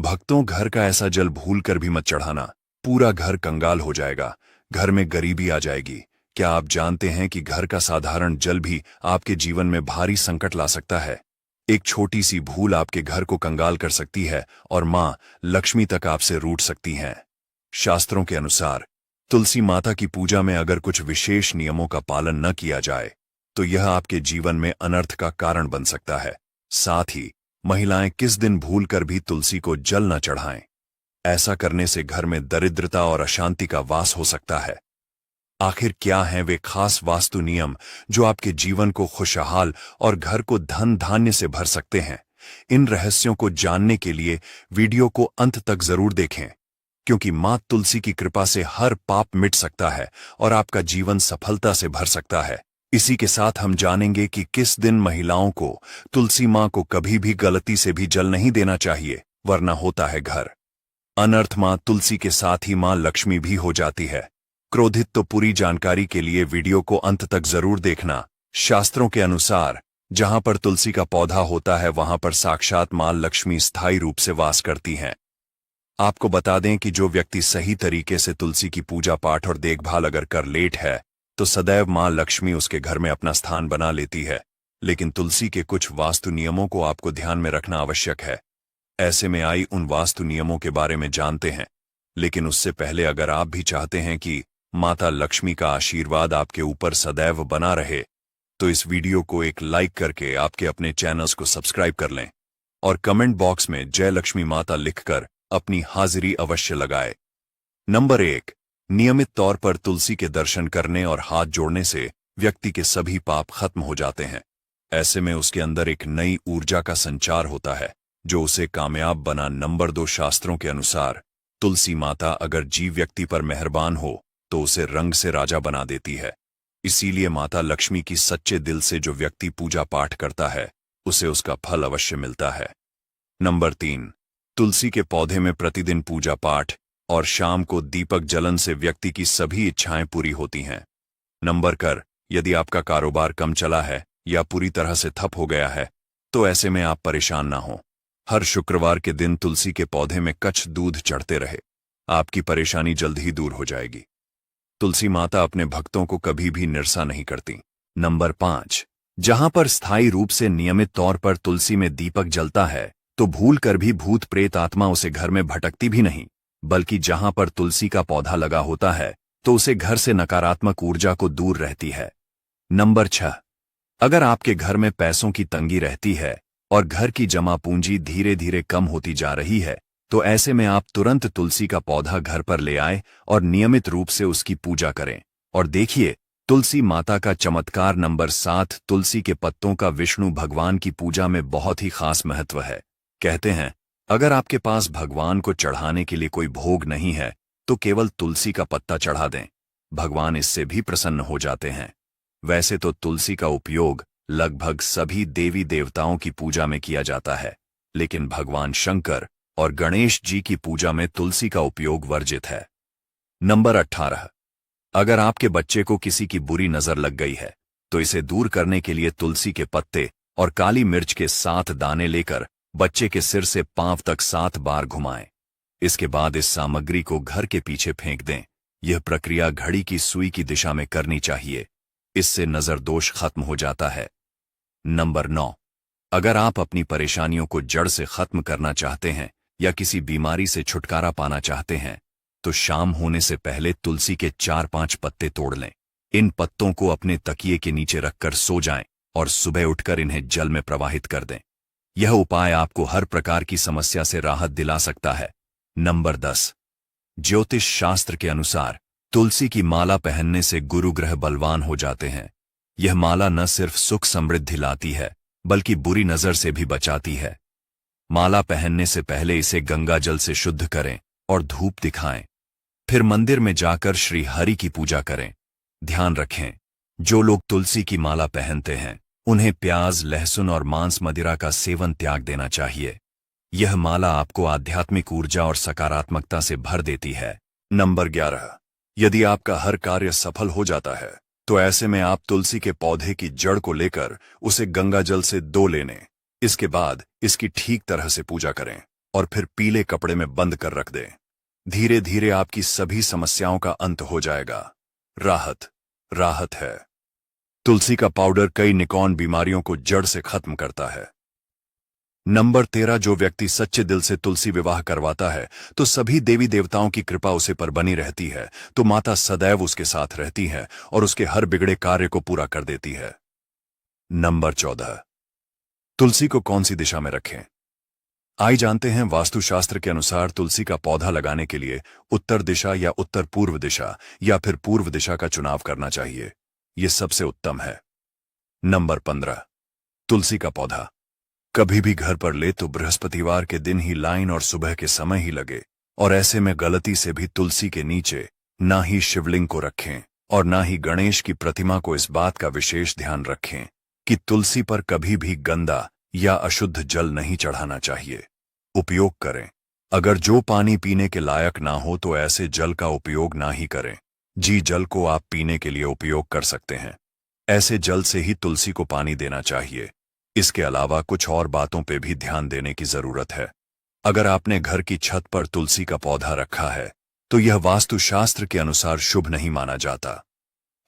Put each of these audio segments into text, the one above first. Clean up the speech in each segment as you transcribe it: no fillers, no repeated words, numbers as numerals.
भक्तों, घर का ऐसा जल भूल कर भी मत चढ़ाना, पूरा घर कंगाल हो जाएगा, घर में गरीबी आ जाएगी। क्या आप जानते हैं कि घर का साधारण जल भी आपके जीवन में भारी संकट ला सकता है? एक छोटी सी भूल आपके घर को कंगाल कर सकती है और मां लक्ष्मी तक आपसे रूठ सकती हैं। शास्त्रों के अनुसार तुलसी माता की पूजा में अगर कुछ विशेष नियमों का पालन न किया जाए तो यह आपके जीवन में अनर्थ का कारण बन सकता है। साथ ही महिलाएं किस दिन भूल कर भी तुलसी को जल न चढ़ाएं। ऐसा करने से घर में दरिद्रता और अशांति का वास हो सकता है। आखिर क्या हैं वे खास वास्तु नियम जो आपके जीवन को खुशहाल और घर को धन धान्य से भर सकते हैं? इन रहस्यों को जानने के लिए वीडियो को अंत तक जरूर देखें, क्योंकि मां तुलसी की कृपा से हर पाप मिट सकता है और आपका जीवन सफलता से भर सकता है। इसी के साथ हम जानेंगे कि किस दिन महिलाओं को तुलसी मां को कभी भी गलती से भी जल नहीं देना चाहिए, वरना होता है घर अनर्थ। मां तुलसी के साथ ही मां लक्ष्मी भी हो जाती है क्रोधित। तो पूरी जानकारी के लिए वीडियो को अंत तक जरूर देखना। शास्त्रों के अनुसार जहां पर तुलसी का पौधा होता है वहां पर साक्षात मां लक्ष्मी स्थायी रूप से वास करती हैं। आपको बता दें कि जो व्यक्ति सही तरीके से तुलसी की पूजा पाठ और देखभाल अगर कर लेट है तो सदैव मां लक्ष्मी उसके घर में अपना स्थान बना लेती है। लेकिन तुलसी के कुछ वास्तु नियमों को आपको ध्यान में रखना आवश्यक है। ऐसे में आई उन वास्तु नियमों के बारे में जानते हैं, लेकिन उससे पहले अगर आप भी चाहते हैं कि माता लक्ष्मी का आशीर्वाद आपके ऊपर सदैव बना रहे तो इस वीडियो को एक लाइक करके आपके अपने चैनल्स को सब्सक्राइब कर लें और कमेंट बॉक्स में जय लक्ष्मी माता लिखकर अपनी हाजिरी अवश्य लगाए। नंबर 1, नियमित तौर पर तुलसी के दर्शन करने और हाथ जोड़ने से व्यक्ति के सभी पाप खत्म हो जाते हैं। ऐसे में उसके अंदर एक नई ऊर्जा का संचार होता है जो उसे कामयाब बना। नंबर 2, शास्त्रों के अनुसार तुलसी माता अगर जीव व्यक्ति पर मेहरबान हो तो उसे रंग से राजा बना देती है। इसीलिए माता लक्ष्मी की सच्चे दिल से जो व्यक्ति पूजा पाठ करता है उसे उसका फल अवश्य मिलता है। नंबर 3, तुलसी के पौधे में प्रतिदिन पूजा पाठ और शाम को दीपक जलन से व्यक्ति की सभी इच्छाएं पूरी होती हैं। नंबर 4, यदि आपका कारोबार कम चला है या पूरी तरह से ठप हो गया है तो ऐसे में आप परेशान ना हो। हर शुक्रवार के दिन तुलसी के पौधे में कच्छ दूध चढ़ते रहे, आपकी परेशानी जल्द ही दूर हो जाएगी। तुलसी माता अपने भक्तों को कभी भी निराशा नहीं करती। नंबर 5, जहां पर स्थायी रूप से नियमित तौर पर तुलसी में दीपक जलता है तो भूल कर भी भूत प्रेत आत्मा उसे घर में भटकती भी नहीं, बल्कि जहां पर तुलसी का पौधा लगा होता है तो उसे घर से नकारात्मक ऊर्जा को दूर रहती है। नंबर 6, अगर आपके घर में पैसों की तंगी रहती है और घर की जमा पूंजी धीरे धीरे कम होती जा रही है तो ऐसे में आप तुरंत तुलसी का पौधा घर पर ले आए और नियमित रूप से उसकी पूजा करें और देखिए तुलसी माता का चमत्कार। नंबर 7, तुलसी के पत्तों का विष्णु भगवान की पूजा में बहुत ही खास महत्व है। कहते हैं अगर आपके पास भगवान को चढ़ाने के लिए कोई भोग नहीं है तो केवल तुलसी का पत्ता चढ़ा दें, भगवान इससे भी प्रसन्न हो जाते हैं। वैसे तो तुलसी का उपयोग लगभग सभी देवी देवताओं की पूजा में किया जाता है, लेकिन भगवान शंकर और गणेश जी की पूजा में तुलसी का उपयोग वर्जित है। नंबर 18, अगर आपके बच्चे को किसी की बुरी नजर लग गई है तो इसे दूर करने के लिए तुलसी के पत्ते और काली मिर्च के 7 दाने लेकर बच्चे के सिर से पांव तक 7 बार घुमाएं। इसके बाद इस सामग्री को घर के पीछे फेंक दें। यह प्रक्रिया घड़ी की सुई की दिशा में करनी चाहिए, इससे नजर दोष खत्म हो जाता है। नंबर 9, अगर आप अपनी परेशानियों को जड़ से खत्म करना चाहते हैं या किसी बीमारी से छुटकारा पाना चाहते हैं तो शाम होने से पहले तुलसी के 4-5 पत्ते तोड़ लें। इन पत्तों को अपने तकिए के नीचे रखकर सो जाएं और सुबह उठकर इन्हें जल में प्रवाहित कर दें। यह उपाय आपको हर प्रकार की समस्या से राहत दिला सकता है। नंबर 10, ज्योतिष शास्त्र के अनुसार तुलसी की माला पहनने से गुरु ग्रह बलवान हो जाते हैं। यह माला न सिर्फ सुख समृद्धि लाती है बल्कि बुरी नजर से भी बचाती है। माला पहनने से पहले इसे गंगा जल से शुद्ध करें और धूप दिखाएं, फिर मंदिर में जाकर श्री हरि की पूजा करें। ध्यान रखें, जो लोग तुलसी की माला पहनते हैं उन्हें प्याज, लहसुन और मांस मदिरा का सेवन त्याग देना चाहिए। यह माला आपको आध्यात्मिक ऊर्जा और सकारात्मकता से भर देती है। नंबर 11, यदि आपका हर कार्य सफल हो जाता है तो ऐसे में आप तुलसी के पौधे की जड़ को लेकर उसे गंगा जल से धो लेने। इसके बाद इसकी ठीक तरह से पूजा करें। और फिर पीले कपड़े में बंद कर रख दें। धीरे धीरे आपकी सभी समस्याओं का अंत हो जाएगा। राहत राहत है। तुलसी का पाउडर कई निकॉन बीमारियों को जड़ से खत्म करता है। नंबर 13, जो व्यक्ति सच्चे दिल से तुलसी विवाह करवाता है तो सभी देवी देवताओं की कृपा उसे पर बनी रहती है, तो माता सदैव उसके साथ रहती है और उसके हर बिगड़े कार्य को पूरा कर देती है। नंबर 14, तुलसी को कौन सी दिशा में रखें? आइए जानते हैं। वास्तुशास्त्र के अनुसार तुलसी का पौधा लगाने के लिए उत्तर दिशा या उत्तर पूर्व दिशा या फिर पूर्व दिशा का चुनाव करना चाहिए। यह सबसे उत्तम है। नंबर 15, तुलसी का पौधा कभी भी घर पर ले तो बृहस्पतिवार के दिन ही लाइन और सुबह के समय ही लगे, और ऐसे में गलती से भी तुलसी के नीचे ना ही शिवलिंग को रखें और ना ही गणेश की प्रतिमा को। इस बात का विशेष ध्यान रखें कि तुलसी पर कभी भी गंदा या अशुद्ध जल नहीं चढ़ाना चाहिए। उपयोग करें। अगर जो पानी पीने के लायक ना हो तो ऐसे जल का उपयोग ना ही करें। जी, जल को आप पीने के लिए उपयोग कर सकते हैं। ऐसे जल से ही तुलसी को पानी देना चाहिए। इसके अलावा कुछ और बातों पे भी ध्यान देने की जरूरत है। अगर आपने घर की छत पर तुलसी का पौधा रखा है तो यह वास्तुशास्त्र के अनुसार शुभ नहीं माना जाता।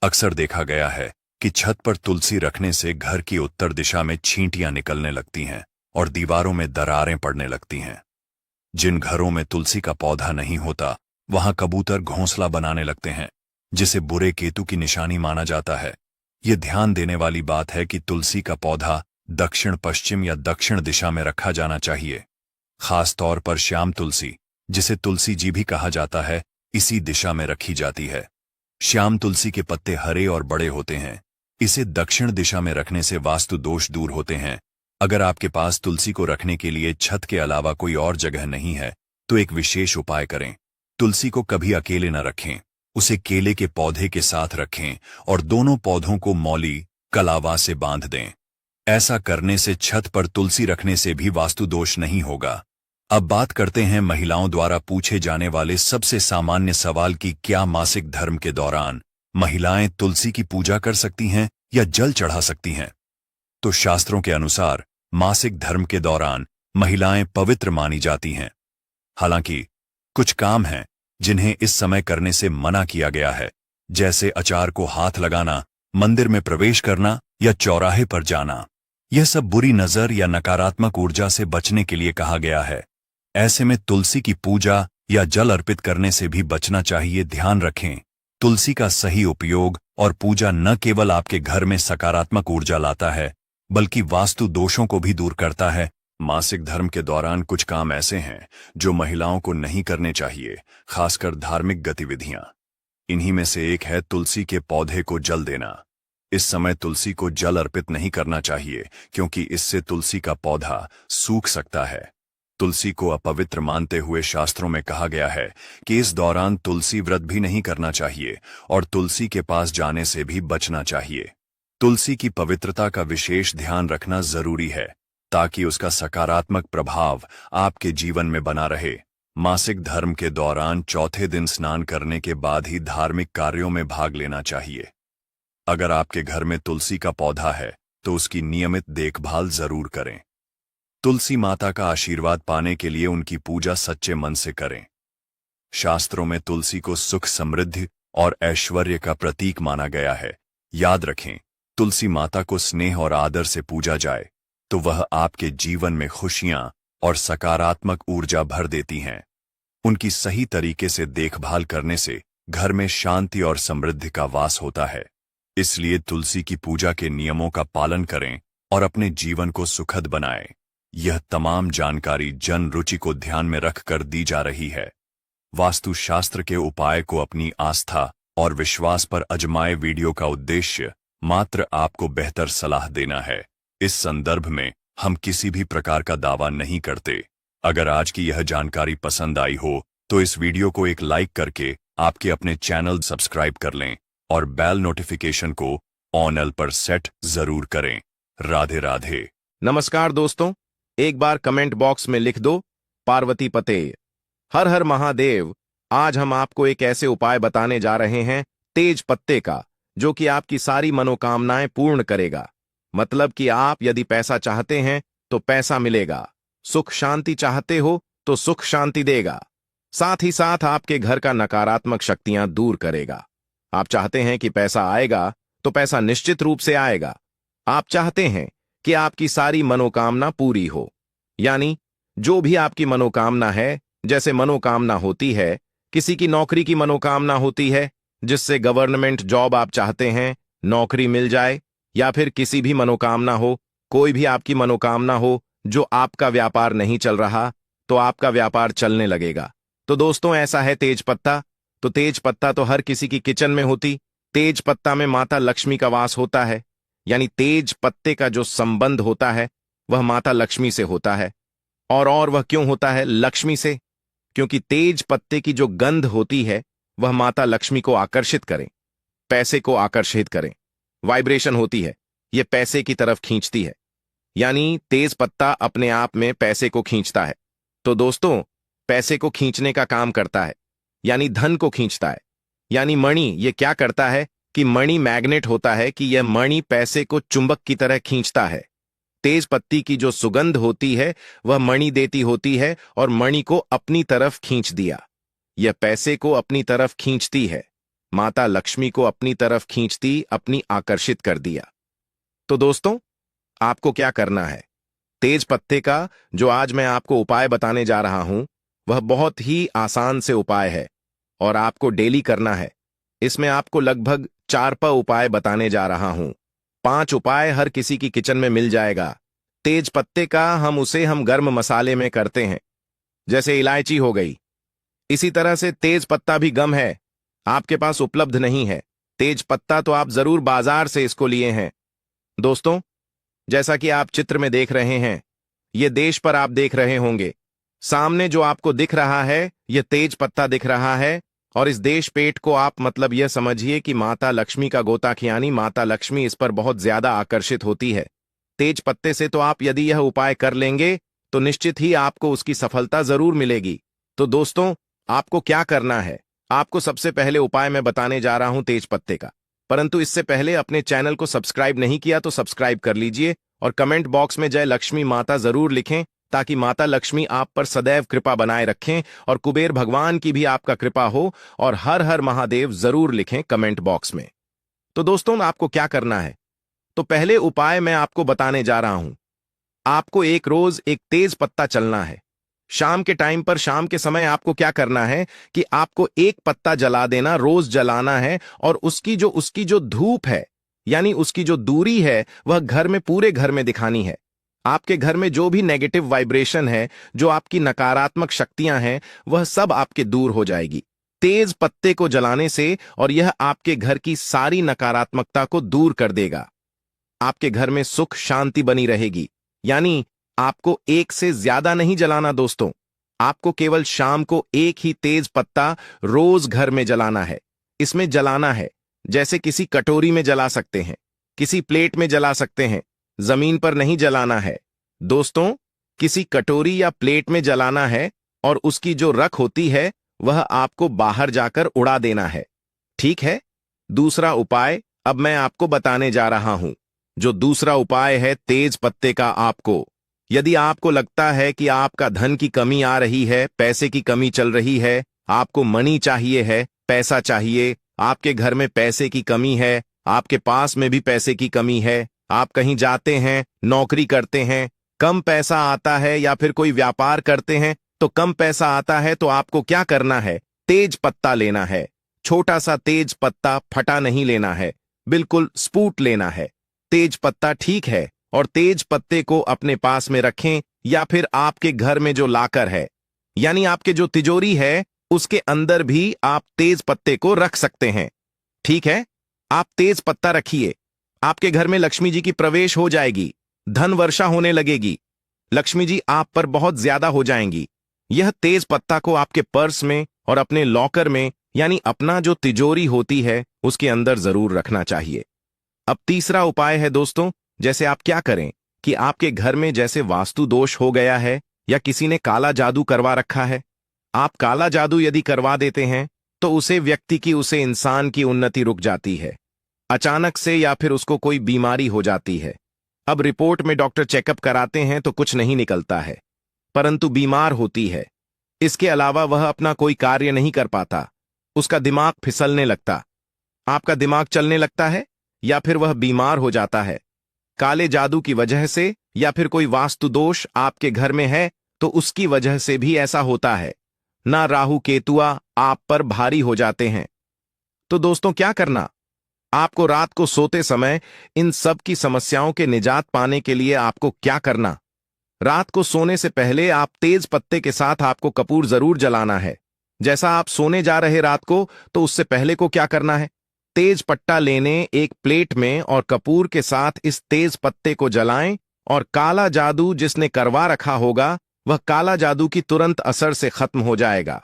अक्सर देखा गया है कि छत पर तुलसी रखने से घर की उत्तर दिशा में छींटियां निकलने लगती हैं और दीवारों में दरारें पड़ने लगती हैं। जिन घरों में तुलसी का पौधा नहीं होता वहां कबूतर घोंसला बनाने लगते हैं, जिसे बुरे केतु की निशानी माना जाता है। यह ध्यान देने वाली बात है कि तुलसी का पौधा दक्षिण पश्चिम या दक्षिण दिशा में रखा जाना चाहिए। खास तौर पर श्याम तुलसी, जिसे तुलसी जी भी कहा जाता है, इसी दिशा में रखी जाती है। श्याम तुलसी के पत्ते हरे और बड़े होते हैं। इसे दक्षिण दिशा में रखने से वास्तु दोष दूर होते हैं। अगर आपके पास तुलसी को रखने के लिए छत के अलावा कोई और जगह नहीं है तो एक विशेष उपाय करें। तुलसी को कभी अकेले न रखें, उसे केले के पौधे के साथ रखें और दोनों पौधों को मौली कलावा से बांध दें। ऐसा करने से छत पर तुलसी रखने से भी वास्तु दोष नहीं होगा। अब बात करते हैं महिलाओं द्वारा पूछे जाने वाले सबसे सामान्य सवाल की, क्या मासिक धर्म के दौरान महिलाएं तुलसी की पूजा कर सकती हैं या जल चढ़ा सकती हैं? तो शास्त्रों के अनुसार मासिक धर्म के दौरान महिलाएं पवित्र मानी जाती हैं। हालांकि कुछ काम हैं जिन्हें इस समय करने से मना किया गया है, जैसे अचार को हाथ लगाना, मंदिर में प्रवेश करना या चौराहे पर जाना। यह सब बुरी नजर या नकारात्मक ऊर्जा से बचने के लिए कहा गया है। ऐसे में तुलसी की पूजा या जल अर्पित करने से भी बचना चाहिए। ध्यान रखें, तुलसी का सही उपयोग और पूजा न केवल आपके घर में सकारात्मक ऊर्जा लाता है बल्कि वास्तु दोषों को भी दूर करता है। मासिक धर्म के दौरान कुछ काम ऐसे हैं जो महिलाओं को नहीं करने चाहिए, खासकर धार्मिक गतिविधियां। इन्हीं में से एक है तुलसी के पौधे को जल देना। इस समय तुलसी को जल अर्पित नहीं करना चाहिए क्योंकि इससे तुलसी का पौधा सूख सकता है। तुलसी को अपवित्र मानते हुए शास्त्रों में कहा गया है कि इस दौरान तुलसी व्रत भी नहीं करना चाहिए और तुलसी के पास जाने से भी बचना चाहिए। तुलसी की पवित्रता का विशेष ध्यान रखना जरूरी है ताकि उसका सकारात्मक प्रभाव आपके जीवन में बना रहे। मासिक धर्म के दौरान चौथे दिन स्नान करने के बाद ही धार्मिक कार्यों में भाग लेना चाहिए। अगर आपके घर में तुलसी का पौधा है तो उसकी नियमित देखभाल जरूर करें। तुलसी माता का आशीर्वाद पाने के लिए उनकी पूजा सच्चे मन से करें। शास्त्रों में तुलसी को सुख, समृद्धि और ऐश्वर्य का प्रतीक माना गया है। याद रखें, तुलसी माता को स्नेह और आदर से पूजा जाए तो वह आपके जीवन में खुशियां और सकारात्मक ऊर्जा भर देती हैं। उनकी सही तरीके से देखभाल करने से घर में शांति और समृद्धि का वास होता है। इसलिए तुलसी की पूजा के नियमों का पालन करें और अपने जीवन को सुखद बनाएं। यह तमाम जानकारी जन रुचि को ध्यान में रखकर दी जा रही है। वास्तुशास्त्र के उपाय को अपनी आस्था और विश्वास पर आजमाए। वीडियो का उद्देश्य मात्र आपको बेहतर सलाह देना है। इस संदर्भ में हम किसी भी प्रकार का दावा नहीं करते। अगर आज की यह जानकारी पसंद आई हो तो इस वीडियो को एक लाइक करके आपके अपने चैनल सब्सक्राइब कर लें और बेल नोटिफिकेशन को ऑन पर सेट जरूर करें। राधे राधे। नमस्कार दोस्तों, एक बार कमेंट बॉक्स में लिख दो पार्वती पते। हर हर महादेव। आज हम आपको एक ऐसे उपाय बताने जा रहे हैं तेज पत्ते का, जो कि आपकी सारी मनोकामनाएं पूर्ण करेगा। मतलब कि आप यदि पैसा चाहते हैं तो पैसा मिलेगा, सुख शांति चाहते हो तो सुख शांति देगा, साथ ही साथ आपके घर का नकारात्मक शक्तियां दूर करेगा। आप चाहते हैं कि पैसा आएगा तो पैसा निश्चित रूप से आएगा। आप चाहते हैं कि आपकी सारी मनोकामना पूरी हो, यानी जो भी आपकी मनोकामना है, जैसे मनोकामना होती है, किसी की नौकरी की मनोकामना होती है जिससे गवर्नमेंट जॉब आप चाहते हैं, नौकरी मिल जाए, या फिर किसी भी मनोकामना हो, कोई भी आपकी मनोकामना हो, जो आपका व्यापार नहीं चल रहा तो आपका व्यापार चलने लगेगा। तो दोस्तों ऐसा है तेज पत्ता। तो तेज पत्ता तो हर किसी की किचन में होती। तेज पत्ता में माता लक्ष्मी का वास होता है, यानी तेज पत्ते का जो संबंध होता है वह माता लक्ष्मी से होता है। और वह क्यों होता है लक्ष्मी से? क्योंकि तेज पत्ते की जो गंध होती है वह माता लक्ष्मी को आकर्षित करें, पैसे को आकर्षित करें। वाइब्रेशन होती है, यह पैसे की तरफ खींचती है, यानी तेज पत्ता अपने आप में पैसे को खींचता है। तो दोस्तों पैसे को खींचने का काम करता है, यानी धन को खींचता है। यानी मणि ये क्या करता है कि मणि मैग्नेट होता है, कि यह मणि पैसे को चुंबक की तरह खींचता है। तेज पत्ती की जो सुगंध होती है वह मणि देती होती है और मणि को अपनी तरफ खींच दिया। यह पैसे को अपनी तरफ खींचती है, माता लक्ष्मी को अपनी तरफ खींचती, अपनी आकर्षित कर दिया। तो दोस्तों आपको क्या करना है? तेज पत्ते का जो आज मैं आपको उपाय बताने जा रहा हूं वह बहुत ही आसान से उपाय है और आपको डेली करना है। इसमें आपको लगभग 4 उपाय बताने जा रहा हूं। 5 उपाय हर किसी की किचन में मिल जाएगा। तेज पत्ते का हम गर्म मसाले में करते हैं, जैसे इलायची हो गई। इसी तरह से तेज पत्ता भी गम है, आपके पास उपलब्ध नहीं है। तेज पत्ता तो आप जरूर बाजार से इसको लिए हैं। दोस्तों जैसा कि आप चित्र में देख रहे हैं, यह देश पर आप देख रहे होंगे, सामने जो आपको दिख रहा है यह तेज पत्ता दिख रहा है। और इस देश पेट को आप मतलब यह समझिए कि माता लक्ष्मी का गोताख, यानी माता लक्ष्मी इस पर बहुत ज्यादा आकर्षित होती है। तेज पत्ते से तो आप यदि यह उपाय कर लेंगे तो निश्चित ही आपको उसकी सफलता जरूर मिलेगी। तो दोस्तों आपको क्या करना है? आपको सबसे पहले उपाय मैं बताने जा रहा हूं तेज पत्ते का, परंतु इससे पहले अपने चैनल को सब्सक्राइब नहीं किया तो सब्सक्राइब कर लीजिए और कमेंट बॉक्स में जय लक्ष्मी माता जरूर लिखें, ताकि माता लक्ष्मी आप पर सदैव कृपा बनाए रखें और कुबेर भगवान की भी आपका कृपा हो। और हर हर महादेव जरूर लिखें कमेंट बॉक्स में। तो दोस्तों आपको क्या करना है? तो पहले उपाय मैं आपको बताने जा रहा हूं। आपको एक रोज एक तेज पत्ता चलना है। शाम के टाइम पर, शाम के समय आपको क्या करना है कि आपको एक पत्ता जला देना, रोज जलाना है। और उसकी जो धूप है, यानी उसकी जो दूरी है, वह घर में, पूरे घर में दिखानी है। आपके घर में जो भी नेगेटिव वाइब्रेशन है, जो आपकी नकारात्मक शक्तियां हैं, वह सब आपके दूर हो जाएगी तेज पत्ते को जलाने से। और यह आपके घर की सारी नकारात्मकता को दूर कर देगा। आपके घर में सुख शांति बनी रहेगी। यानी आपको एक से ज्यादा नहीं जलाना दोस्तों, आपको केवल शाम को एक ही तेज पत्ता रोज घर में जलाना है। इसमें जलाना है जैसे किसी कटोरी में जला सकते हैं, किसी प्लेट में जला सकते हैं, जमीन पर नहीं जलाना है दोस्तों। किसी कटोरी या प्लेट में जलाना है और उसकी जो रख होती है वह आपको बाहर जाकर उड़ा देना है। ठीक है? दूसरा उपाय अब मैं आपको बताने जा रहा हूं। जो दूसरा उपाय है तेज पत्ते का, आपको यदि आपको लगता है कि आपका धन की कमी आ रही है, पैसे की कमी चल रही है, आपको मनी चाहिए है, पैसा चाहिए, आपके घर में पैसे की कमी है, आपके पास में भी पैसे की कमी है, आप कहीं जाते हैं, नौकरी करते हैं, कम पैसा आता है, या फिर कोई व्यापार करते हैं तो कम पैसा आता है, तो आपको क्या करना है? तेज पत्ता लेना है। छोटा सा तेज पत्ता, फटा नहीं लेना है, बिल्कुल स्पूट लेना है। तेज पत्ता ठीक है, और तेज पत्ते को अपने पास में रखें, या फिर आपके घर में जो लाकर है, यानी आपके जो तिजोरी है, उसके अंदर भी आप तेज पत्ते को रख सकते हैं। ठीक है? आप तेज पत्ता रखिए, आपके घर में लक्ष्मी जी की प्रवेश हो जाएगी, धन वर्षा होने लगेगी, लक्ष्मी जी आप पर बहुत ज्यादा हो जाएंगी। यह तेज पत्ता को आपके पर्स में और अपने लॉकर में, यानी अपना जो तिजोरी होती है उसके अंदर जरूर रखना चाहिए। अब तीसरा उपाय है दोस्तों, जैसे आप क्या करें कि आपके घर में जैसे वास्तु दोष हो गया है या किसी ने काला जादू करवा रखा है। आप काला जादू यदि करवा देते हैं तो उसे व्यक्ति की, उसे इंसान की उन्नति रुक जाती है अचानक से, या फिर उसको कोई बीमारी हो जाती है। अब रिपोर्ट में डॉक्टर चेकअप कराते हैं तो कुछ नहीं निकलता है, परंतु बीमार होती है, इसके अलावा वह अपना कोई कार्य नहीं कर पाता, उसका दिमाग फिसलने लगता। आपका दिमाग चलने लगता है या फिर वह बीमार हो जाता है। काले जादू की वजह से या फिर कोई वास्तु दोष आपके घर में है तो उसकी वजह से भी ऐसा होता है। ना राहु केतुआ आप पर भारी हो जाते हैं। तो दोस्तों क्या करना? आपको रात को सोते समय इन सब की समस्याओं के निजात पाने के लिए आपको क्या करना? रात को सोने से पहले आप तेज पत्ते के साथ आपको कपूर जरूर जलाना है। जैसा आप सोने जा रहे रात को, तो उससे पहले को क्या करना है? तेज पट्टा लेने एक प्लेट में और कपूर के साथ इस तेज पत्ते को जलाएं और काला जादू जिसने करवा रखा होगा वह काला जादू की तुरंत असर से खत्म हो जाएगा।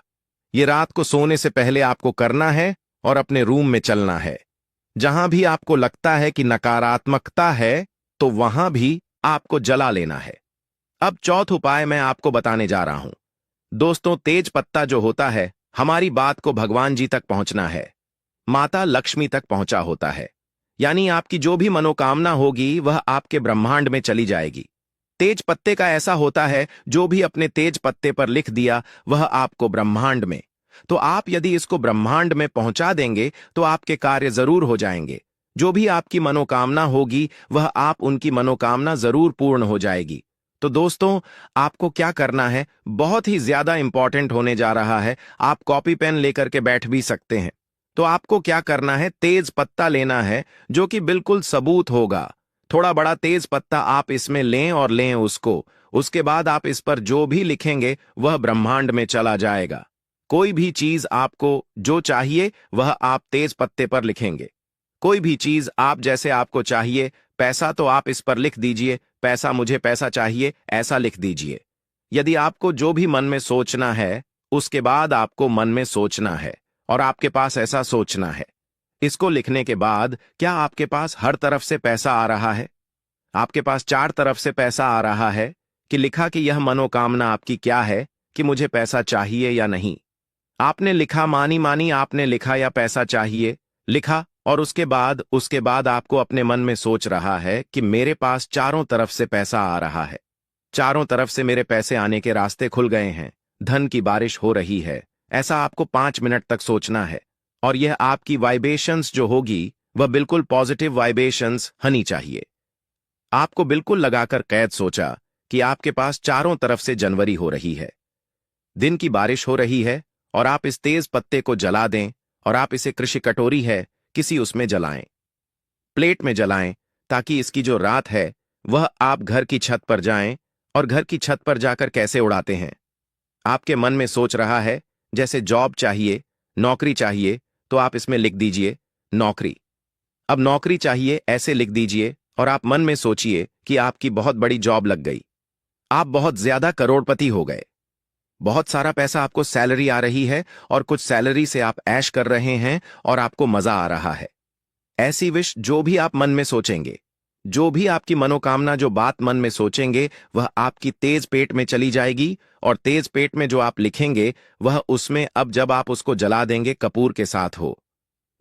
ये रात को सोने से पहले आपको करना है और अपने रूम में चलना है। जहां भी आपको लगता है कि नकारात्मकता है तो वहां भी आपको जला लेना है। अब चौथा उपाय मैं आपको बताने जा रहा हूं। दोस्तों, तेज पत्ता जो होता है, हमारी बात को भगवान जी तक पहुंचना है, माता लक्ष्मी तक पहुंचा होता है। यानी आपकी जो भी मनोकामना होगी वह आपके ब्रह्मांड में चली जाएगी। तेज पत्ते का ऐसा होता है, जो भी अपने तेज पत्ते पर लिख दिया वह आपको ब्रह्मांड में, तो आप यदि इसको ब्रह्मांड में पहुंचा देंगे तो आपके कार्य जरूर हो जाएंगे। जो भी आपकी मनोकामना होगी वह आप उनकी मनोकामना जरूर पूर्ण हो जाएगी। तो दोस्तों, आपको क्या करना है, बहुत ही ज्यादा इंपॉर्टेंट होने जा रहा है। आप कॉपी पेन लेकर के बैठ भी सकते हैं। तो आपको क्या करना है, तेज पत्ता लेना है जो कि बिल्कुल सबूत होगा। थोड़ा बड़ा तेज पत्ता आप इसमें लें और लें उसको। उसके बाद आप इस पर जो भी लिखेंगे वह ब्रह्मांड में चला जाएगा। कोई भी चीज आपको जो चाहिए वह आप तेज पत्ते पर लिखेंगे। कोई भी चीज आप जैसे आपको चाहिए, पैसा तो आप इस पर लिख दीजिए, पैसा मुझे पैसा चाहिए, ऐसा लिख दीजिए। यदि आपको जो भी मन में सोचना है उसके बाद आपको मन में सोचना है और आपके पास ऐसा सोचना है। इसको लिखने के बाद क्या आपके पास हर तरफ से पैसा आ रहा है? आपके पास चार तरफ से पैसा आ रहा है कि लिखा कि यह मनोकामना आपकी क्या है, कि मुझे पैसा चाहिए या नहीं। आपने लिखा, मानी मानी आपने लिखा या पैसा चाहिए लिखा, और उसके बाद आपको अपने मन में सोच रहा है कि मेरे पास चारों तरफ से पैसा आ रहा है, चारों तरफ से मेरे पैसे आने के रास्ते खुल गए हैं, धन की बारिश हो रही है। ऐसा आपको 5 मिनट तक सोचना है और यह आपकी वाइब्रेशंस जो होगी वह बिल्कुल पॉजिटिव वाइब्रेशंस होनी चाहिए। आपको बिल्कुल लगाकर कैद सोचा कि आपके पास चारों तरफ से जनवरी हो रही है, दिन की बारिश हो रही है, और आप इस तेज पत्ते को जला दें और आप इसे कृषि कटोरी है किसी उसमें जलाएं, प्लेट में जलाएं, ताकि इसकी जो रात है वह आप घर की छत पर जाएं। और घर की छत पर जाकर कैसे उड़ाते हैं? आपके मन में सोच रहा है जैसे जॉब चाहिए, नौकरी चाहिए, तो आप इसमें लिख दीजिए नौकरी। अब नौकरी चाहिए ऐसे लिख दीजिए और आप मन में सोचिए कि आपकी बहुत बड़ी जॉब लग गई, आप बहुत ज्यादा करोड़पति हो गए, बहुत सारा पैसा आपको सैलरी आ रही है और कुछ सैलरी से आप ऐश कर रहे हैं और आपको मजा आ रहा है। ऐसी विश जो भी आप मन में सोचेंगे, जो भी आपकी मनोकामना, जो बात मन में सोचेंगे वह आपकी तेज पेट में चली जाएगी, और तेज पेट में जो आप लिखेंगे वह उसमें, अब जब आप उसको जला देंगे कपूर के साथ हो,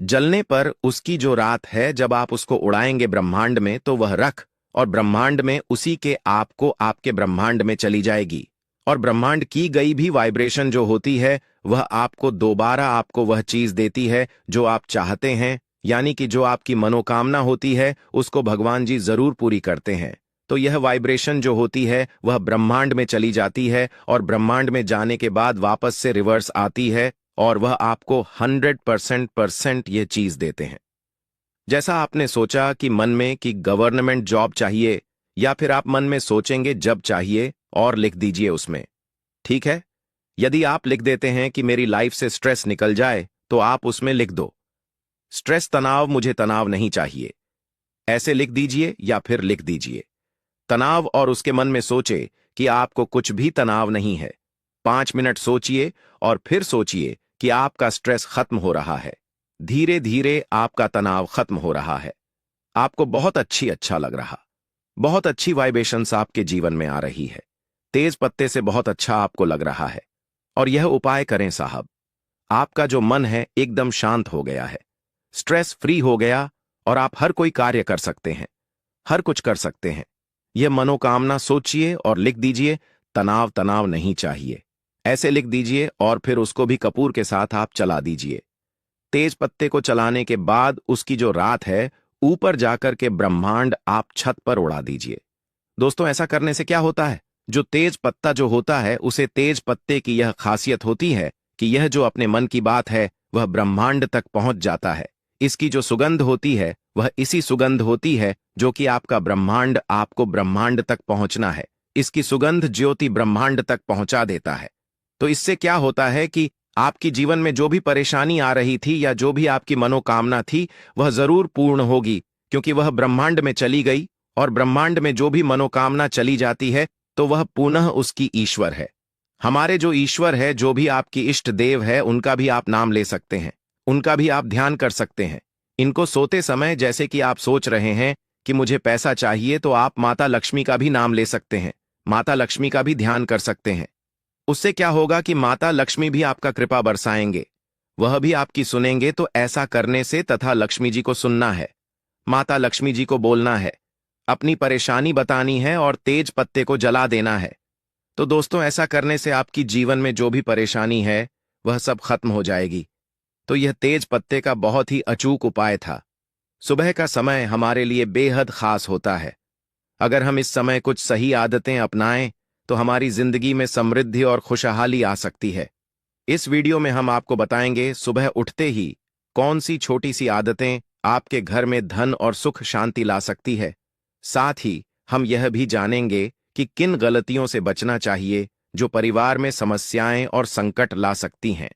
जलने पर उसकी जो रात है जब आप उसको उड़ाएंगे ब्रह्मांड में, तो वह रख और ब्रह्मांड में उसी के आपको आपके ब्रह्मांड में चली जाएगी। और ब्रह्मांड की गई भी वाइब्रेशन जो होती है वह आपको दोबारा आपको वह चीज देती है जो आप चाहते हैं। यानी कि जो आपकी मनोकामना होती है उसको भगवान जी जरूर पूरी करते हैं। तो यह वाइब्रेशन जो होती है वह ब्रह्मांड में चली जाती है और ब्रह्मांड में जाने के बाद वापस से रिवर्स आती है और वह आपको 100% ये चीज देते हैं। जैसा आपने सोचा कि मन में कि गवर्नमेंट जॉब चाहिए, या फिर आप मन में सोचेंगे जब चाहिए और लिख दीजिए उसमें, ठीक है। यदि आप लिख देते हैं कि मेरी लाइफ से स्ट्रेस निकल जाए, तो आप उसमें लिख दो स्ट्रेस तनाव, मुझे तनाव नहीं चाहिए, ऐसे लिख दीजिए या फिर लिख दीजिए तनाव, और उसके मन में सोचे कि आपको कुछ भी तनाव नहीं है। 5 मिनट सोचिए और फिर सोचिए कि आपका स्ट्रेस खत्म हो रहा है, धीरे धीरे आपका तनाव खत्म हो रहा है, आपको बहुत अच्छा लग रहा, बहुत अच्छी वाइब्रेशंस आपके जीवन में आ रही है, तेज पत्ते से बहुत अच्छा आपको लग रहा है। और यह उपाय करें साहब, आपका जो मन है एकदम शांत हो गया है, स्ट्रेस फ्री हो गया, और आप हर कोई कार्य कर सकते हैं, हर कुछ कर सकते हैं। यह मनोकामना सोचिए और लिख दीजिए, तनाव नहीं चाहिए, ऐसे लिख दीजिए और फिर उसको भी कपूर के साथ आप चला दीजिए। तेज पत्ते को चलाने के बाद उसकी जो रात है, ऊपर जाकर के ब्रह्मांड आप छत पर उड़ा दीजिए। दोस्तों, ऐसा करने से क्या होता है, जो तेज पत्ता जो होता है, उसे तेज पत्ते की यह खासियत होती है कि यह जो अपने मन की बात है वह ब्रह्मांड तक पहुंच जाता है। इसकी जो सुगंध होती है वह इसी सुगंध होती है जो कि आपका ब्रह्मांड आपको ब्रह्मांड तक पहुंचना है। इसकी सुगंध ज्योति ब्रह्मांड तक पहुंचा देता है। तो इससे क्या होता है कि आपकी जीवन में जो भी परेशानी आ रही थी या जो भी आपकी मनोकामना थी वह जरूर पूर्ण होगी, क्योंकि वह ब्रह्मांड में चली गई, और ब्रह्मांड में जो भी मनोकामना चली जाती है तो वह पुनः उसकी ईश्वर है। हमारे जो ईश्वर है, जो भी आपकी इष्ट देव है, उनका भी आप नाम ले सकते हैं, उनका भी आप ध्यान कर सकते हैं। इनको सोते समय जैसे कि आप सोच रहे हैं कि मुझे पैसा चाहिए, तो आप माता लक्ष्मी का भी नाम ले सकते हैं, माता लक्ष्मी का भी ध्यान कर सकते हैं। उससे क्या होगा कि माता लक्ष्मी भी आपका कृपा बरसाएंगे, वह भी आपकी सुनेंगे। तो ऐसा करने से तथा लक्ष्मी जी को सुनना है, माता लक्ष्मी जी को बोलना है, अपनी परेशानी बतानी है और तेज पत्ते को जला देना है। तो दोस्तों, ऐसा करने से आपकी जीवन में जो भी परेशानी है वह सब खत्म हो जाएगी। तो यह तेज पत्ते का बहुत ही अचूक उपाय था। सुबह का समय हमारे लिए बेहद खास होता है। अगर हम इस समय कुछ सही आदतें अपनाएं तो हमारी जिंदगी में समृद्धि और खुशहाली आ सकती है। इस वीडियो में हम आपको बताएंगे सुबह उठते ही कौन सी छोटी सी आदतें आपके घर में धन और सुख शांति ला सकती है। साथ ही हम यह भी जानेंगे कि किन गलतियों से बचना चाहिए जो परिवार में समस्याएं और संकट ला सकती हैं।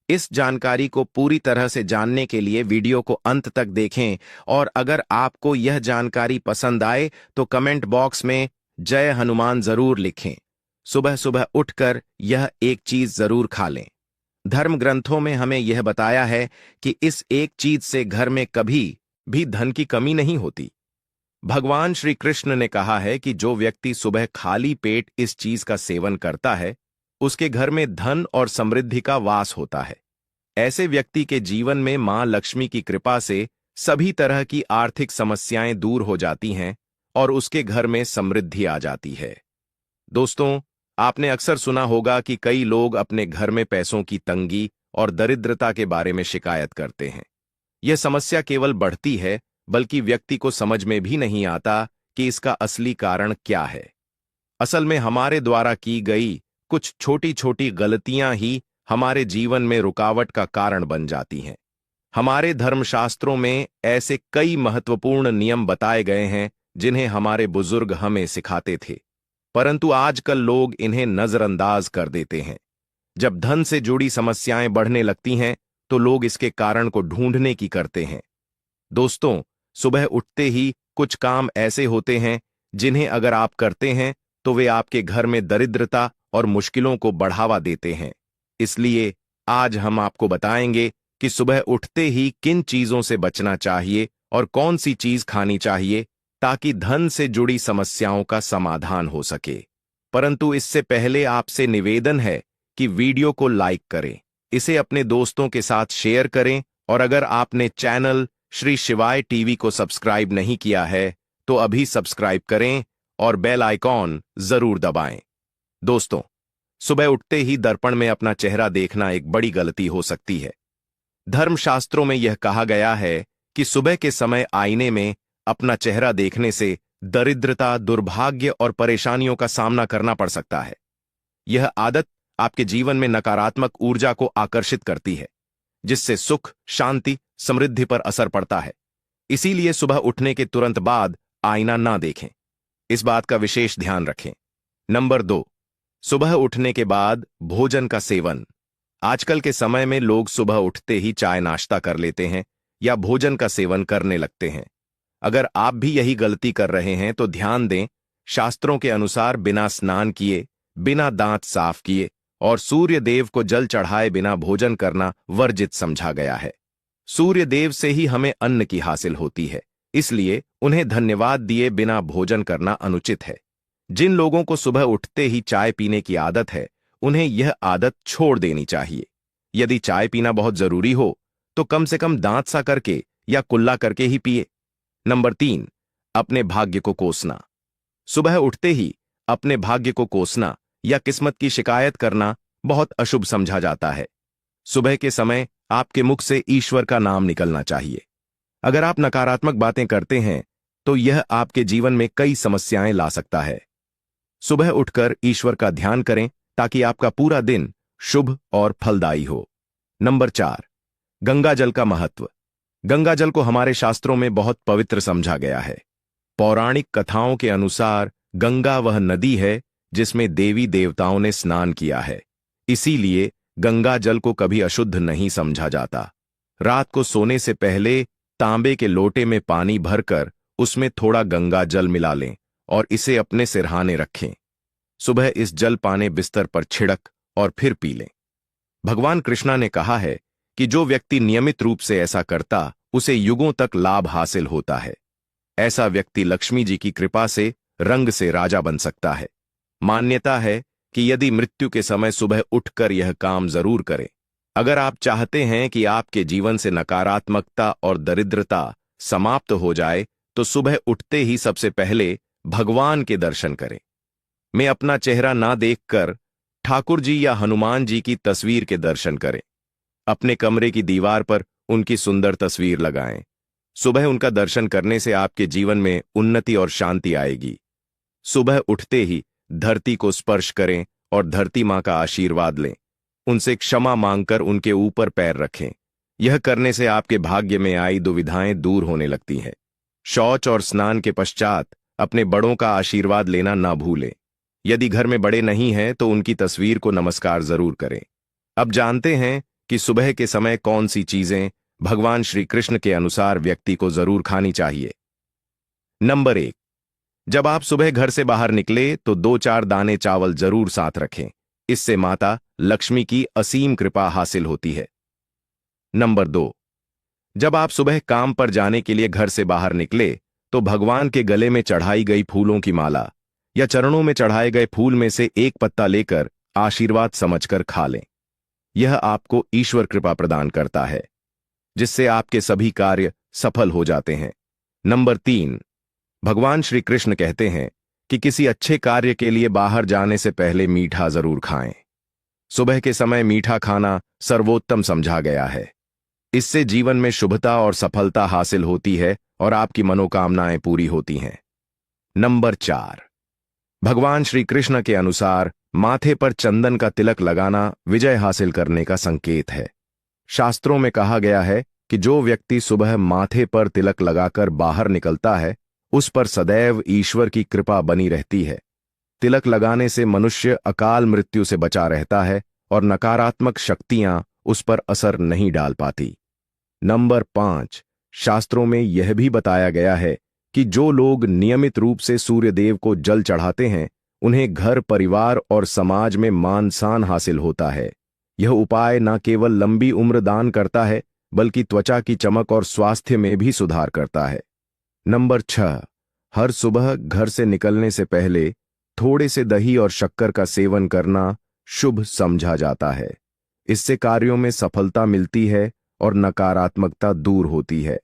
इस जानकारी को पूरी तरह से जानने के लिए वीडियो को अंत तक देखें, और अगर आपको यह जानकारी पसंद आए तो कमेंट बॉक्स में जय हनुमान जरूर लिखें। सुबह सुबह उठकर यह एक चीज जरूर खा लें। धर्म ग्रंथों में हमें यह बताया है कि इस एक चीज से घर में कभी भी धन की कमी नहीं होती। भगवान श्री कृष्ण ने कहा है कि जो व्यक्ति सुबह खाली पेट इस चीज का सेवन करता है उसके घर में धन और समृद्धि का वास होता है। ऐसे व्यक्ति के जीवन में मां लक्ष्मी की कृपा से सभी तरह की आर्थिक समस्याएं दूर हो जाती हैं और उसके घर में समृद्धि आ जाती है। दोस्तों, आपने अक्सर सुना होगा कि कई लोग अपने घर में पैसों की तंगी और दरिद्रता के बारे में शिकायत करते हैं। यह समस्या केवल बढ़ती है, बल्कि व्यक्ति को समझ में भी नहीं आता कि इसका असली कारण क्या है। असल में हमारे द्वारा की गई कुछ छोटी छोटी गलतियां ही हमारे जीवन में रुकावट का कारण बन जाती हैं। हमारे धर्मशास्त्रों में ऐसे कई महत्वपूर्ण नियम बताए गए हैं जिन्हें हमारे बुजुर्ग हमें सिखाते थे, परंतु आजकल लोग इन्हें नजरअंदाज कर देते हैं। जब धन से जुड़ी समस्याएं बढ़ने लगती हैं तो लोग इसके कारण को ढूंढने की करते हैं। दोस्तों, सुबह उठते ही कुछ काम ऐसे होते हैं जिन्हें अगर आप करते हैं तो वे आपके घर में दरिद्रता और मुश्किलों को बढ़ावा देते हैं। इसलिए आज हम आपको बताएंगे कि सुबह उठते ही किन चीजों से बचना चाहिए और कौन सी चीज खानी चाहिए ताकि धन से जुड़ी समस्याओं का समाधान हो सके। परंतु इससे पहले आपसे निवेदन है कि वीडियो को लाइक करें, इसे अपने दोस्तों के साथ शेयर करें, और अगर आपने चैनल श्री शिवाय टीवी को सब्सक्राइब नहीं किया है तो अभी सब्सक्राइब करें और बेल आइकॉन जरूर दबाएं। दोस्तों, सुबह उठते ही दर्पण में अपना चेहरा देखना एक बड़ी गलती हो सकती है। धर्मशास्त्रों में यह कहा गया है कि सुबह के समय आईने में अपना चेहरा देखने से दरिद्रता, दुर्भाग्य और परेशानियों का सामना करना पड़ सकता है। यह आदत आपके जीवन में नकारात्मक ऊर्जा को आकर्षित करती है, जिससे सुख, शांति, समृद्धि पर असर पड़ता है। इसीलिए सुबह उठने के तुरंत बाद आईना ना देखें, इस बात का विशेष ध्यान रखें। नंबर 2, सुबह उठने के बाद भोजन का सेवन। आजकल के समय में लोग सुबह उठते ही चाय नाश्ता कर लेते हैं या भोजन का सेवन करने लगते हैं। अगर आप भी यही गलती कर रहे हैं तो ध्यान दें, शास्त्रों के अनुसार बिना स्नान किए, बिना दांत साफ किए और सूर्य देव को जल चढ़ाए बिना भोजन करना वर्जित समझा गया है। सूर्य देव से ही हमें अन्न की हासिल होती है, इसलिए उन्हें धन्यवाद दिए बिना भोजन करना अनुचित है। जिन लोगों को सुबह उठते ही चाय पीने की आदत है उन्हें यह आदत छोड़ देनी चाहिए। यदि चाय पीना बहुत जरूरी हो तो कम से कम दांत सा करके या कुल्ला करके ही पिए। नंबर 3, अपने भाग्य को कोसना। सुबह उठते ही अपने भाग्य को कोसना या किस्मत की शिकायत करना बहुत अशुभ समझा जाता है। सुबह के समय आपके मुख से ईश्वर का नाम निकलना चाहिए। अगर आप नकारात्मक बातें करते हैं तो यह आपके जीवन में कई समस्याएं ला सकता है। सुबह उठकर ईश्वर का ध्यान करें ताकि आपका पूरा दिन शुभ और फलदायी हो। नंबर 4, गंगा जल का महत्व। गंगा जल को हमारे शास्त्रों में बहुत पवित्र समझा गया है। पौराणिक कथाओं के अनुसार गंगा वह नदी है जिसमें देवी देवताओं ने स्नान किया है। इसीलिए गंगा जल को कभी अशुद्ध नहीं समझा जाता। रात को सोने से पहले तांबे के लोटे में पानी भरकर उसमें थोड़ा गंगा जल मिला लें और इसे अपने सिरहाने रखें। सुबह इस जल पाने बिस्तर पर छिड़क और फिर पी लें। भगवान कृष्णा ने कहा है कि जो व्यक्ति नियमित रूप से ऐसा करता उसे युगों तक लाभ हासिल होता है। ऐसा व्यक्ति लक्ष्मी जी की कृपा से रंग से राजा बन सकता है। मान्यता है कि यदि मृत्यु के समय सुबह उठकर यह काम जरूर करें। अगर आप चाहते हैं कि आपके जीवन से नकारात्मकता और दरिद्रता समाप्त हो जाए तो सुबह उठते ही सबसे पहले भगवान के दर्शन करें। मैं अपना चेहरा ना देखकर ठाकुर जी या हनुमान जी की तस्वीर के दर्शन करें। अपने कमरे की दीवार पर उनकी सुंदर तस्वीर लगाएं। सुबह उनका दर्शन करने से आपके जीवन में उन्नति और शांति आएगी। सुबह उठते ही धरती को स्पर्श करें और धरती मां का आशीर्वाद लें। उनसे क्षमा मांगकर उनके ऊपर पैर रखें। यह करने से आपके भाग्य में आई दुविधाएं दूर होने लगती हैं। शौच और स्नान के पश्चात अपने बड़ों का आशीर्वाद लेना ना भूलें। यदि घर में बड़े नहीं हैं तो उनकी तस्वीर को नमस्कार जरूर करें। अब जानते हैं कि सुबह के समय कौन सी चीजें भगवान श्री कृष्ण के अनुसार व्यक्ति को जरूर खानी चाहिए। नंबर 1, जब आप सुबह घर से बाहर निकले तो 2-4 दाने चावल जरूर साथ रखें। इससे माता लक्ष्मी की असीम कृपा हासिल होती है। नंबर 2, जब आप सुबह काम पर जाने के लिए घर से बाहर निकले तो भगवान के गले में चढ़ाई गई फूलों की माला या चरणों में चढ़ाए गए फूल में से एक पत्ता लेकर आशीर्वाद समझकर खा लें। यह आपको ईश्वर कृपा प्रदान करता है जिससे आपके सभी कार्य सफल हो जाते हैं। नंबर 3, भगवान श्री कृष्ण कहते हैं कि किसी अच्छे कार्य के लिए बाहर जाने से पहले मीठा जरूर खाएं। सुबह के समय मीठा खाना सर्वोत्तम समझा गया है। इससे जीवन में शुभता और सफलता हासिल होती है और आपकी मनोकामनाएं पूरी होती हैं। नंबर 4, भगवान श्री कृष्ण के अनुसार माथे पर चंदन का तिलक लगाना विजय हासिल करने का संकेत है। शास्त्रों में कहा गया है कि जो व्यक्ति सुबह माथे पर तिलक लगाकर बाहर निकलता है उस पर सदैव ईश्वर की कृपा बनी रहती है। तिलक लगाने से मनुष्य अकाल मृत्यु से बचा रहता है और नकारात्मक शक्तियां उस पर असर नहीं डाल पाती। नंबर 5, शास्त्रों में यह भी बताया गया है कि जो लोग नियमित रूप से सूर्यदेव को जल चढ़ाते हैं उन्हें घर, परिवार और समाज में मान सम्मान हासिल होता है। यह उपाय न केवल लंबी उम्र दान करता है बल्कि त्वचा की चमक और स्वास्थ्य में भी सुधार करता है। नंबर 6, हर सुबह घर से निकलने से पहले थोड़े से दही और शक्कर का सेवन करना शुभ समझा जाता है। इससे कार्यों में सफलता मिलती है और नकारात्मकता दूर होती है।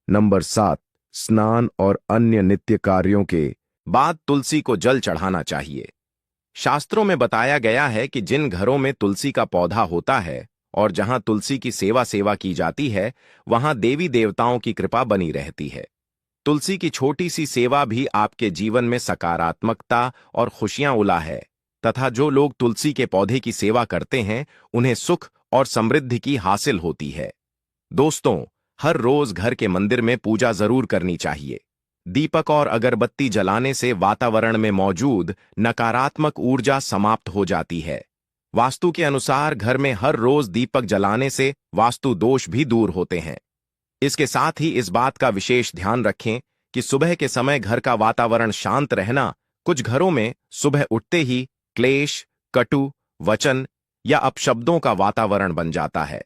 नंबर 7, स्नान और अन्य नित्य कार्यों के बाद तुलसी को जल चढ़ाना चाहिए। शास्त्रों में बताया गया है कि जिन घरों में तुलसी का पौधा होता है और जहां तुलसी की सेवा की जाती है वहां देवी देवताओं की कृपा बनी रहती है। तुलसी की छोटी सी सेवा भी आपके जीवन में सकारात्मकता और खुशियां उला है तथा जो लोग तुलसी के पौधे की सेवा करते हैं उन्हें सुख और समृद्धि की हासिल होती है। दोस्तों, हर रोज घर के मंदिर में पूजा जरूर करनी चाहिए। दीपक और अगरबत्ती जलाने से वातावरण में मौजूद नकारात्मक ऊर्जा समाप्त हो जाती है। वास्तु के अनुसार घर में हर रोज दीपक जलाने से वास्तु दोष भी दूर होते हैं। इसके साथ ही इस बात का विशेष ध्यान रखें कि सुबह के समय घर का वातावरण शांत रहना। कुछ घरों में सुबह उठते ही क्लेश, कटु वचन या अपशब्दों का वातावरण बन जाता है।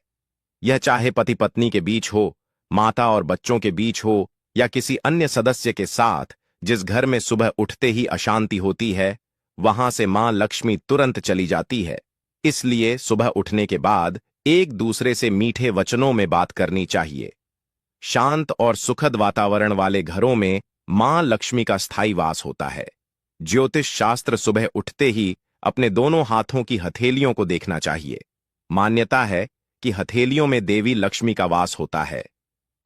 यह चाहे पति पत्नी के बीच हो, माता और बच्चों के बीच हो या किसी अन्य सदस्य के साथ। जिस घर में सुबह उठते ही अशांति होती है वहां से मां लक्ष्मी तुरंत चली जाती है। इसलिए सुबह उठने के बाद एक दूसरे से मीठे वचनों में बात करनी चाहिए। शांत और सुखद वातावरण वाले घरों में मां लक्ष्मी का स्थायी वास होता है। ज्योतिष शास्त्र सुबह उठते ही अपने दोनों हाथों की हथेलियों को देखना चाहिए। मान्यता है कि हथेलियों में देवी लक्ष्मी का वास होता है।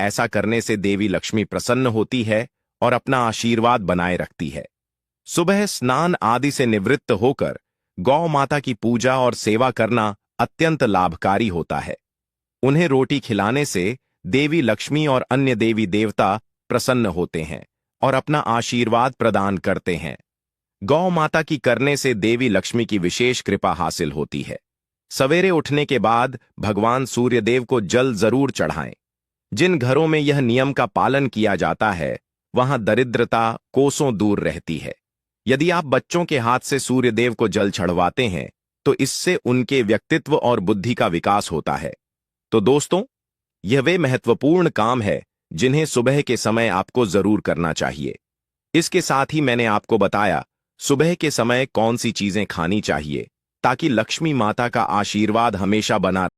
ऐसा करने से देवी लक्ष्मी प्रसन्न होती है और अपना आशीर्वाद बनाए रखती है। सुबह स्नान आदि से निवृत्त होकर गौ माता की पूजा और सेवा करना अत्यंत लाभकारी होता है। उन्हें रोटी खिलाने से देवी लक्ष्मी और अन्य देवी देवता प्रसन्न होते हैं और अपना आशीर्वाद प्रदान करते हैं। गौ माता की करने से देवी लक्ष्मी की विशेष कृपा हासिल होती है। सवेरे उठने के बाद भगवान सूर्यदेव को जल जरूर चढ़ाएं। जिन घरों में यह नियम का पालन किया जाता है वहां दरिद्रता कोसों दूर रहती है। यदि आप बच्चों के हाथ से सूर्यदेव को जल चढ़वाते हैं तो इससे उनके व्यक्तित्व और बुद्धि का विकास होता है। तो दोस्तों, यह वे महत्वपूर्ण काम है जिन्हें सुबह के समय आपको जरूर करना चाहिए। इसके साथ ही मैंने आपको बताया सुबह के समय कौन सी चीजें खानी चाहिए ताकि लक्ष्मी माता का आशीर्वाद हमेशा बना